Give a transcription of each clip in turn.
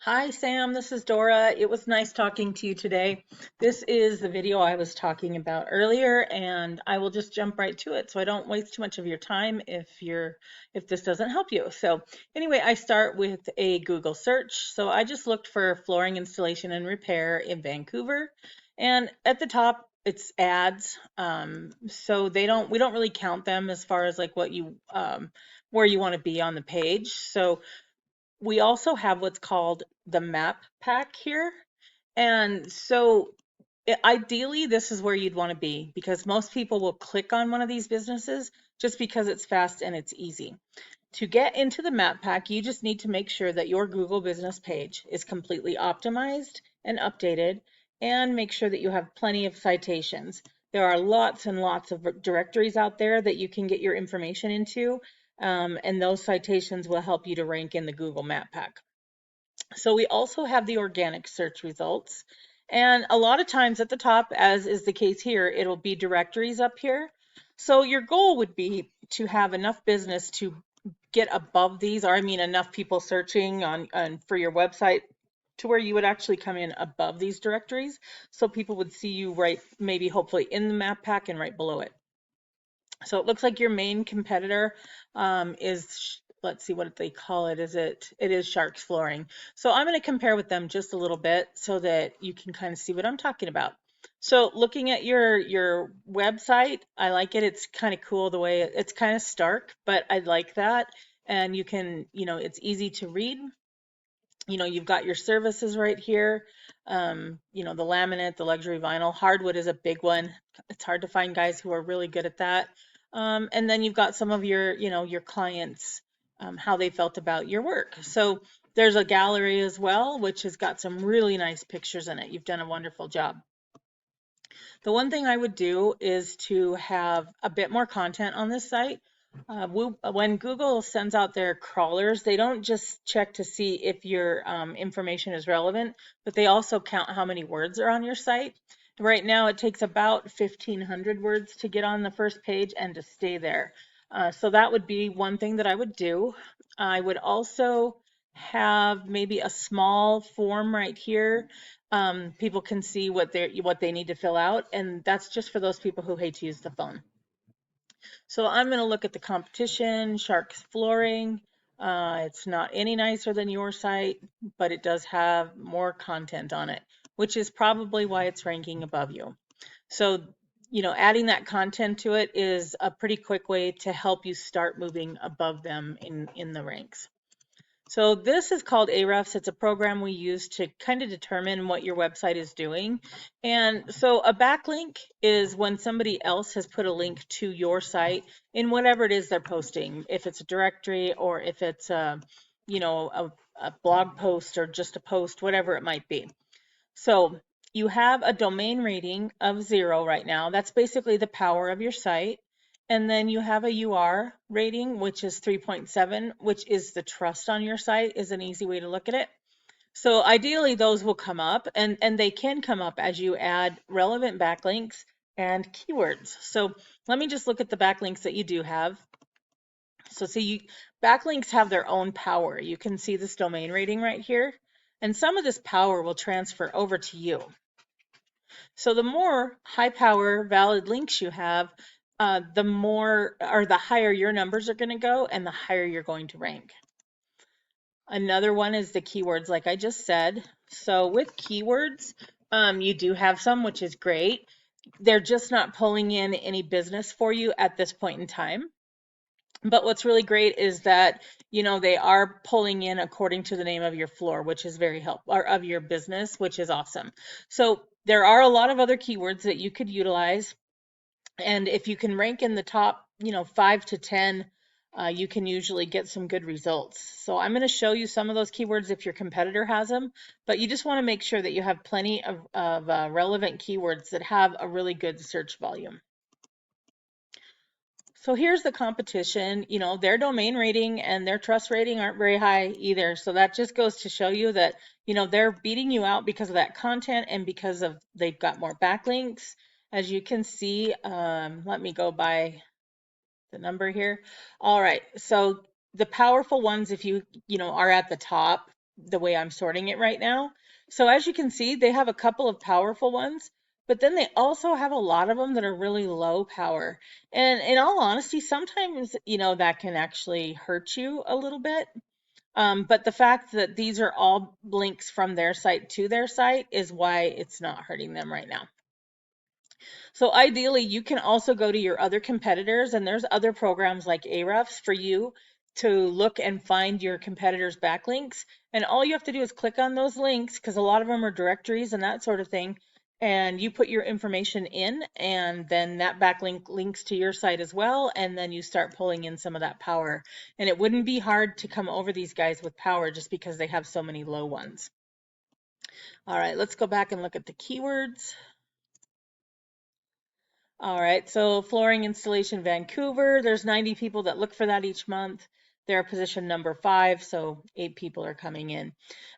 Hi, Sam. This is Dora. It was nice talking to you today. This is the video I was talking about earlier, and I will just jump right to it so I don't waste too much of your time if this doesn't help you. So anyway, I start with a Google search. So I just looked for flooring installation and repair in Vancouver, and at the top it's ads. So we don't really count them as far as like what you where you want to be on the page. So we also have what's called the map pack here. And so ideally, this is where you'd want to be because most people will click on one of these businesses just because it's fast and it's easy. To get into the map pack, you just need to make sure that your Google business page is completely optimized and updated, and make sure that you have plenty of citations. There are lots and lots of directories out there that you can get your information into, and those citations will help you to rank in the Google Map Pack. So we also have the organic search results. And a lot of times at the top, as is the case here, it'll be directories up here. So your goal would be to have enough business to get above these, or I mean enough people searching on for your website to where you would actually come in above these directories. So people would see you right, maybe hopefully in the map pack and right below it. So it looks like your main competitor is, let's see what they call it. It is Sharks Flooring. So I'm going to compare with them just a little bit so that you can kind of see what I'm talking about. So looking at your website, I like it. It's kind of cool the way it's kind of stark, but I like that. And you can, it's easy to read. You've got your services right here. The laminate, the luxury vinyl, hardwood is a big one. It's hard to find guys who are really good at that. And then you've got some of your clients, how they felt about your work. So there's a gallery as well, which has got some really nice pictures in it. You've done a wonderful job. The one thing I would do is to have a bit more content on this site. When Google sends out their crawlers, they don't just check to see if your information is relevant, but they also count how many words are on your site. Right now, it takes about 1,500 words to get on the first page and to stay there. So that would be one thing that I would do. I would also have maybe a small form right here. People can see what they need to fill out, and that's just for those people who hate to use the phone. So I'm going to look at the competition, Sharks Flooring. It's not any nicer than your site, but it does have more content on it, which is probably why it's ranking above you. So, adding that content to it is a pretty quick way to help you start moving above them in the ranks. So this is called Ahrefs. It's a program we use to kind of determine what your website is doing. And so a backlink is when somebody else has put a link to your site in whatever it is they're posting, if it's a directory or if it's a blog post or just a post, whatever it might be. So you have a domain rating of 0 right now. That's basically the power of your site. And then you have a UR rating, which is 3.7, which is the trust on your site, is an easy way to look at it. So ideally, those will come up, and they can come up as you add relevant backlinks and keywords. So let me just look at the backlinks that you do have. So see, backlinks have their own power. You can see this domain rating right here, and some of this power will transfer over to you. So the more high power valid links you have, the higher your numbers are going to go and the higher you're going to rank. Another one is the keywords, like I just said. So with keywords, you do have some, which is great. They're just not pulling in any business for you at this point in time. But what's really great is that, they are pulling in according to the name of your floor, which is very helpful, or of your business, which is awesome. So there are a lot of other keywords that you could utilize. And if you can rank in the top, 5 to 10, you can usually get some good results. So I'm going to show you some of those keywords if your competitor has them, but you just want to make sure that you have plenty of relevant keywords that have a really good search volume. So here's the competition. Their domain rating and their trust rating aren't very high either. So that just goes to show you that, they're beating you out because of that content and because of they've got more backlinks. As you can see, let me go by the number here. All right. So the powerful ones, if you are at the top, the way I'm sorting it right now. So as you can see, they have a couple of powerful ones, but then they also have a lot of them that are really low power. And in all honesty, sometimes, that can actually hurt you a little bit. But the fact that these are all links from their site to their site is why it's not hurting them right now. So ideally, you can also go to your other competitors, and there's other programs like Ahrefs for you to look and find your competitors' backlinks. And all you have to do is click on those links, because a lot of them are directories and that sort of thing. And you put your information in, and then that backlink links to your site as well. And then you start pulling in some of that power. And it wouldn't be hard to come over these guys with power just because they have so many low ones. All right, let's go back and look at the keywords. All right, so flooring installation Vancouver, there's 90 people that look for that each month. They're position number 5, so 8 people are coming in.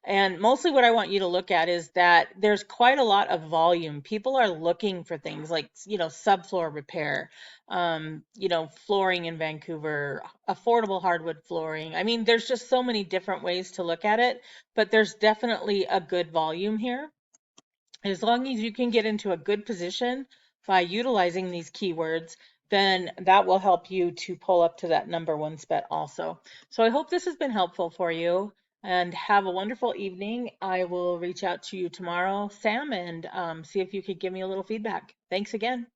And mostly what I want you to look at is that there's quite a lot of volume. People are looking for things like, subfloor repair, flooring in Vancouver, affordable hardwood flooring. I mean, there's just so many different ways to look at it, but there's definitely a good volume here. As long as you can get into a good position by utilizing these keywords, then that will help you to pull up to that #1 spot also. So I hope this has been helpful for you, and have a wonderful evening. I will reach out to you tomorrow, Sam, and see if you could give me a little feedback. Thanks again.